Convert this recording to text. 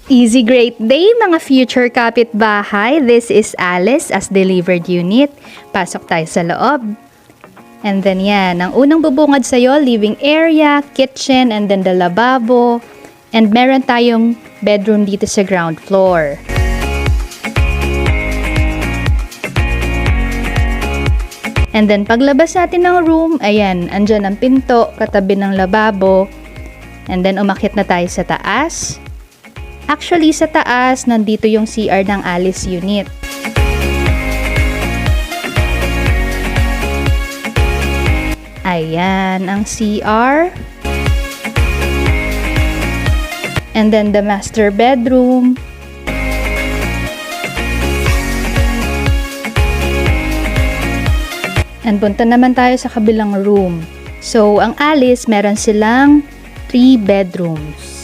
Easy great day mga future kapitbahay. This is Alice as delivered unit. Pasok tayo sa loob. And then yan, ang unang bubungad sa'yo, living area, kitchen, and then the lababo. And meron tayong bedroom dito sa ground floor. And then paglabas natin ng room, ayan, andyan ang pinto, katabi ng lababo. And then umakyat na tayo sa taas. Actually, sa taas, nandito yung CR ng Alice unit. Ayan, ang CR. And then the master bedroom. And punta naman tayo sa kabilang room. So, ang Alice, meron silang 3 bedrooms.